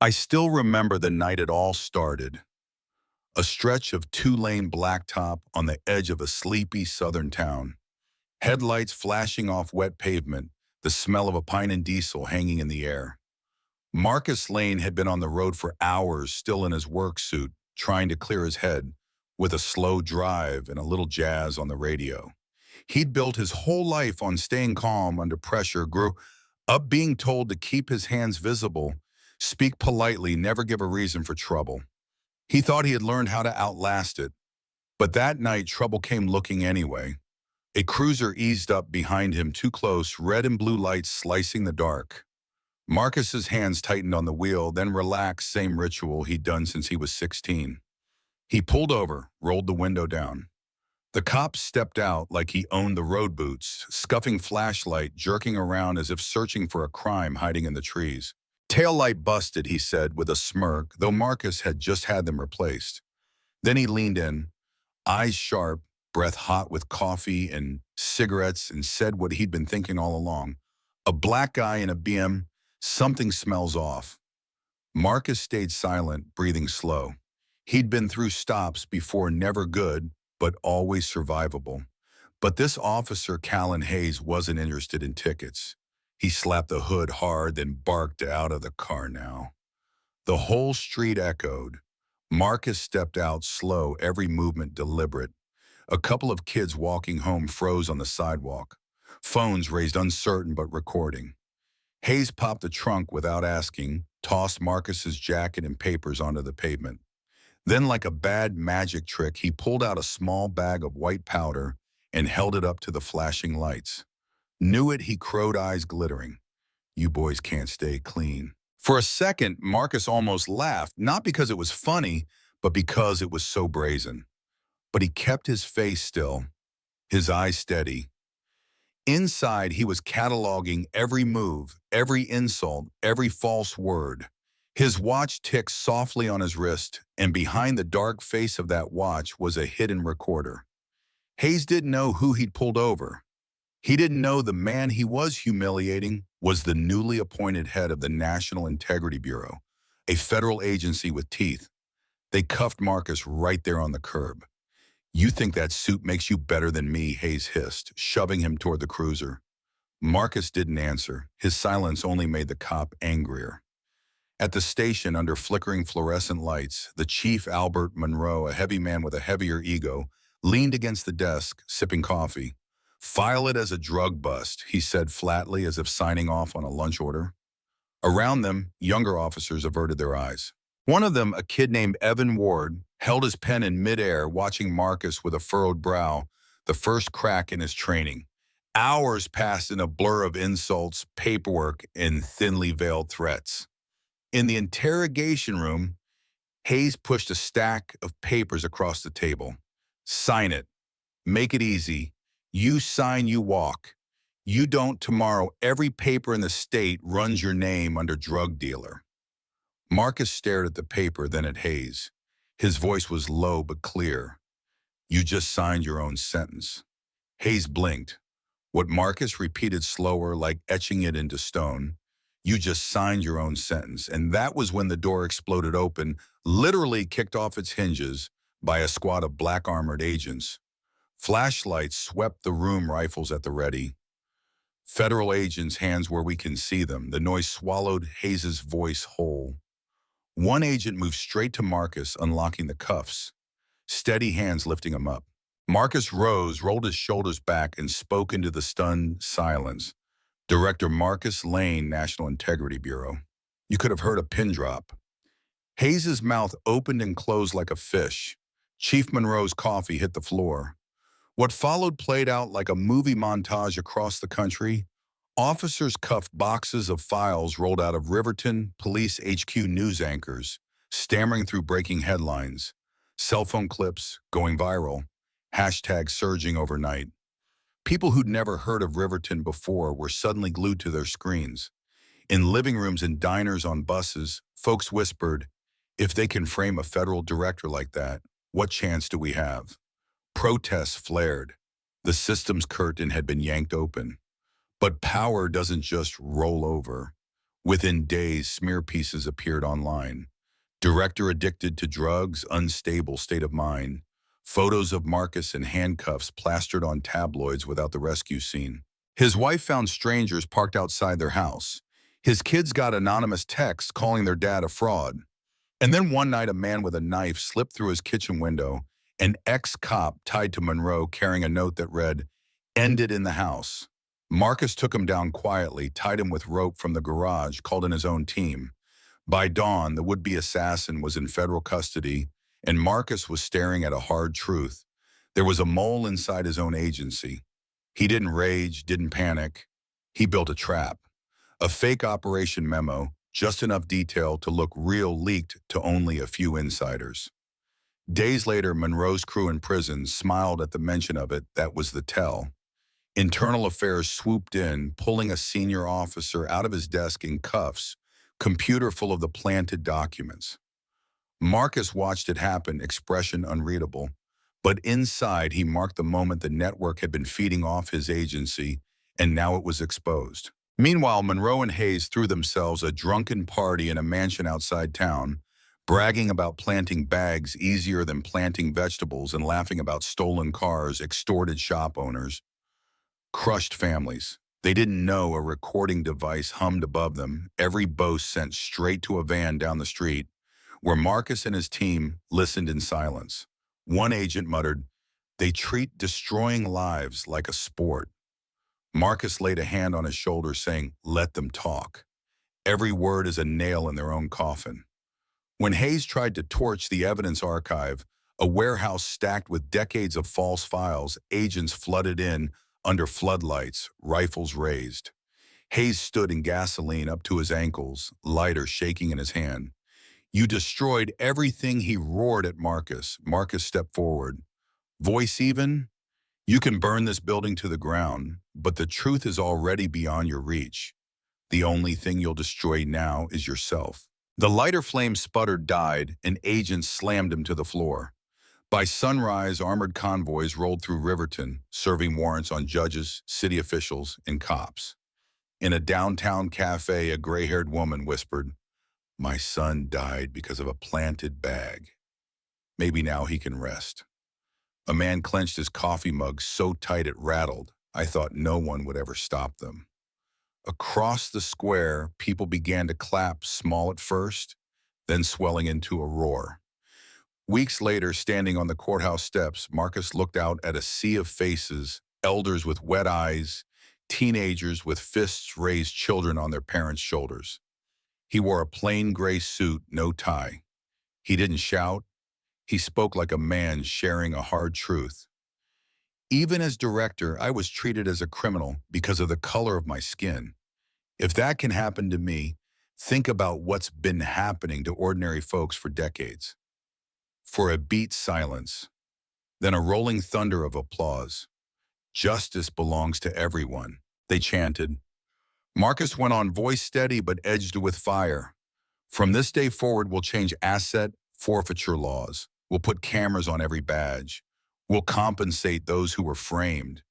I still remember the night it all started. A stretch of two-lane blacktop on the edge of a sleepy southern town. Headlights flashing off wet pavement, the smell of a pine and diesel hanging in the air. Marcus Lane had been on the road for hours, still in his work suit, trying to clear his head, with a slow drive and a little jazz on the radio. He'd built his whole life on staying calm under pressure, grew up being told to keep his hands visible, speak politely, never give a reason for trouble. He thought he had learned how to outlast it, but that night trouble came looking anyway. A cruiser eased up behind him too close, red and blue lights slicing the dark. Marcus's hands tightened on the wheel, then relaxed, same ritual he'd done since he was 16. He pulled over, rolled the window down. The cop stepped out like he owned the road boots, scuffing flashlight, jerking around as if searching for a crime hiding in the trees. Taillight busted, he said with a smirk, though Marcus had just had them replaced. Then he leaned in, eyes sharp, breath hot with coffee and cigarettes, and said what he'd been thinking all along. A black guy in a BM, something smells off. Marcus stayed silent, breathing slow. He'd been through stops before, never good, but always survivable. But this officer, Callan Hayes, wasn't interested in tickets. He slapped the hood hard, then barked out of the car now. The whole street echoed. Marcus stepped out slow, every movement deliberate. A couple of kids walking home froze on the sidewalk. Phones raised uncertain but recording. Hayes popped the trunk without asking, tossed Marcus's jacket and papers onto the pavement. Then, like a bad magic trick, he pulled out a small bag of white powder and held it up to the flashing lights. Knew it, he crowed, eyes glittering. You boys can't stay clean. For a second, Marcus almost laughed, not because it was funny, but because it was so brazen. But he kept his face still, his eyes steady. Inside, he was cataloging every move, every insult, every false word. His watch ticked softly on his wrist, and behind the dark face of that watch was a hidden recorder. Hayes didn't know who he'd pulled over. He didn't know the man he was humiliating was the newly appointed head of the National Integrity Bureau, a federal agency with teeth. They cuffed Marcus right there on the curb. You think that suit makes you better than me, Hayes hissed, shoving him toward the cruiser. Marcus didn't answer. His silence only made the cop angrier. At the station, under flickering fluorescent lights, the chief, Albert Monroe, a heavy man with a heavier ego, leaned against the desk, sipping coffee. File it as a drug bust, he said flatly, as if signing off on a lunch order. Around them, younger officers averted their eyes. One of them, a kid named Evan Ward, held his pen in midair, watching Marcus with a furrowed brow, the first crack in his training. Hours passed in a blur of insults, paperwork, and thinly veiled threats. In the interrogation room, Hayes pushed a stack of papers across the table. Sign it. Make it easy. You sign, you walk. You don't, tomorrow every paper in the state runs your name under drug dealer. Marcus stared at the paper, then at Hayes. His voice was low but clear. You just signed your own sentence. Hayes blinked. What Marcus repeated slower, like etching it into stone. You just signed your own sentence. And that was when the door exploded open, literally kicked off its hinges by a squad of black-armored agents. Flashlights swept the room, rifles at the ready. Federal agents, hands where we can see them. The noise swallowed Hayes's voice whole. One agent moved straight to Marcus, unlocking the cuffs. Steady hands lifting him up. Marcus rose, rolled his shoulders back, and spoke into the stunned silence. Director Marcus Lane, National Integrity Bureau. You could have heard a pin drop. Hayes's mouth opened and closed like a fish. Chief Monroe's coffee hit the floor. What followed played out like a movie montage across the country. Officers cuffed boxes of files rolled out of Riverton Police HQ news anchors, stammering through breaking headlines. Cell phone clips going viral. Hashtags surging overnight. People who'd never heard of Riverton before were suddenly glued to their screens. In living rooms and diners, on buses, folks whispered, if they can frame a federal director like that, what chance do we have? Protests flared. The system's curtain had been yanked open. But power doesn't just roll over. Within days, smear pieces appeared online. Director addicted to drugs, unstable state of mind. Photos of Marcus in handcuffs plastered on tabloids without the rescue scene. His wife found strangers parked outside their house. His kids got anonymous texts calling their dad a fraud. And then one night, a man with a knife slipped through his kitchen window. An ex-cop tied to Monroe carrying a note that read, "Ended in the house." Marcus took him down quietly, tied him with rope from the garage, called in his own team. By dawn, the would-be assassin was in federal custody, and Marcus was staring at a hard truth. There was a mole inside his own agency. He didn't rage, didn't panic. He built a trap. A fake operation memo, just enough detail to look real, leaked to only a few insiders. Days later, Monroe's crew in prison smiled at the mention of it. That was the tell. Internal Affairs swooped in, pulling a senior officer out of his desk in cuffs, computer full of the planted documents. Marcus watched it happen, expression unreadable. But inside, he marked the moment the network had been feeding off his agency, and now it was exposed. Meanwhile, Monroe and Hayes threw themselves a drunken party in a mansion outside town, bragging about planting bags easier than planting vegetables and laughing about stolen cars, extorted shop owners, crushed families. They didn't know a recording device hummed above them, every boast sent straight to a van down the street, where Marcus and his team listened in silence. One agent muttered, "They treat destroying lives like a sport." Marcus laid a hand on his shoulder, saying, "Let them talk. Every word is a nail in their own coffin." When Hayes tried to torch the evidence archive, a warehouse stacked with decades of false files, agents flooded in under floodlights, rifles raised. Hayes stood in gasoline up to his ankles, lighter shaking in his hand. "You destroyed everything," he roared at Marcus. Marcus stepped forward. "Voice even? You can burn this building to the ground, but the truth is already beyond your reach. The only thing you'll destroy now is yourself." The lighter flame sputtered, died, and agents slammed him to the floor. By sunrise, armored convoys rolled through Riverton, serving warrants on judges, city officials, and cops. In a downtown cafe, a gray-haired woman whispered, "My son died because of a planted bag. Maybe now he can rest." A man clenched his coffee mug so tight it rattled. I thought no one would ever stop them. Across the square, people began to clap, small at first, then swelling into a roar. Weeks later, standing on the courthouse steps, Marcus looked out at a sea of faces, elders with wet eyes, teenagers with fists raised, children on their parents' shoulders. He wore a plain gray suit, no tie. He didn't shout. He spoke like a man sharing a hard truth. "Even as director, I was treated as a criminal because of the color of my skin. If that can happen to me, think about what's been happening to ordinary folks for decades." For a beat, silence, then a rolling thunder of applause. "Justice belongs to everyone," they chanted. Marcus went on, voice steady but edged with fire. "From this day forward, we'll change asset forfeiture laws. We'll put cameras on every badge. We'll compensate those who were framed.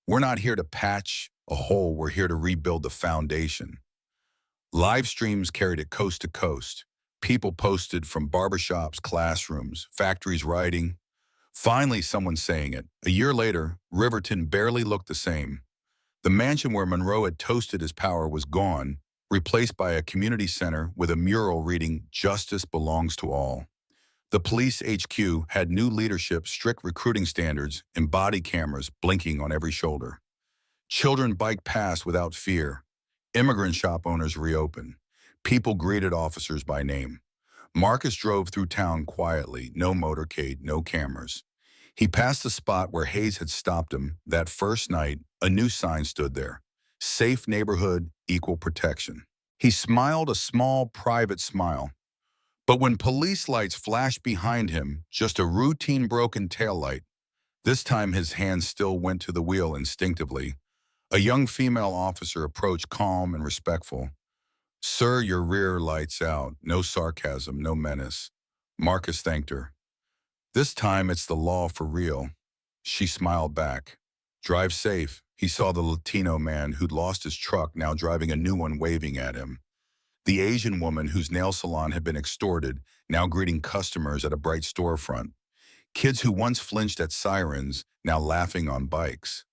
We're not here to patch a hole, we're here to rebuild the foundation." Live streams carried it coast to coast. People posted from barbershops, classrooms, factories writing. Finally, someone saying it. A year later, Riverton barely looked the same. The mansion where Monroe had toasted his power was gone, replaced by a community center with a mural reading, "Justice belongs to all." The police HQ had new leadership, strict recruiting standards, and body cameras blinking on every shoulder. Children biked past without fear. Immigrant shop owners reopened. People greeted officers by name. Marcus drove through town quietly, no motorcade, no cameras. He passed the spot where Hayes had stopped him. That first night, a new sign stood there. "Safe neighborhood, equal protection." He smiled a small, private smile. But when police lights flashed behind him, just a routine broken taillight, this time his hands still went to the wheel instinctively. A young female officer approached, calm and respectful. "Sir, your rear light's out." No sarcasm, no menace. Marcus thanked her. "This time it's the law for real." She smiled back. "Drive safe." He saw the Latino man who'd lost his truck now driving a new one, waving at him. The Asian woman whose nail salon had been extorted, now greeting customers at a bright storefront. Kids who once flinched at sirens, now laughing on bikes.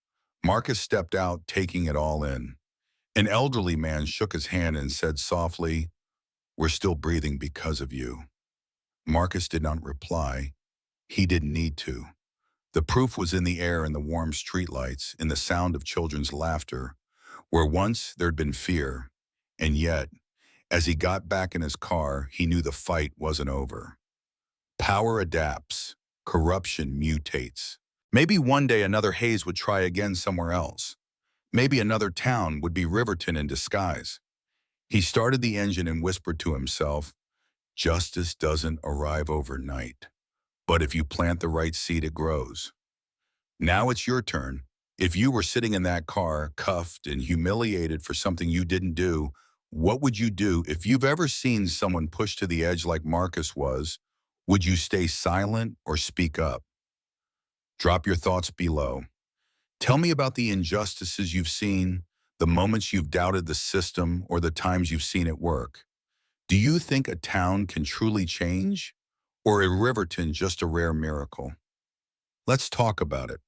Marcus stepped out, taking it all in. An elderly man shook his hand and said softly, "We're still breathing because of you." Marcus did not reply. He didn't need to. The proof was in the air, in the warm streetlights, in the sound of children's laughter, where once there'd been fear. And yet, as he got back in his car, he knew the fight wasn't over. Power adapts. Corruption mutates. Maybe one day another Hayes would try again somewhere else. Maybe another town would be Riverton in disguise. He started the engine and whispered to himself, "Justice doesn't arrive overnight. But if you plant the right seed, it grows." Now it's your turn. If you were sitting in that car, cuffed and humiliated for something you didn't do, what would you do? If you've ever seen someone pushed to the edge like Marcus was, would you stay silent or speak up? Drop your thoughts below. Tell me about the injustices you've seen, the moments you've doubted the system, or the times you've seen it work. Do you think a town can truly change? Or is Riverton just a rare miracle? Let's talk about it.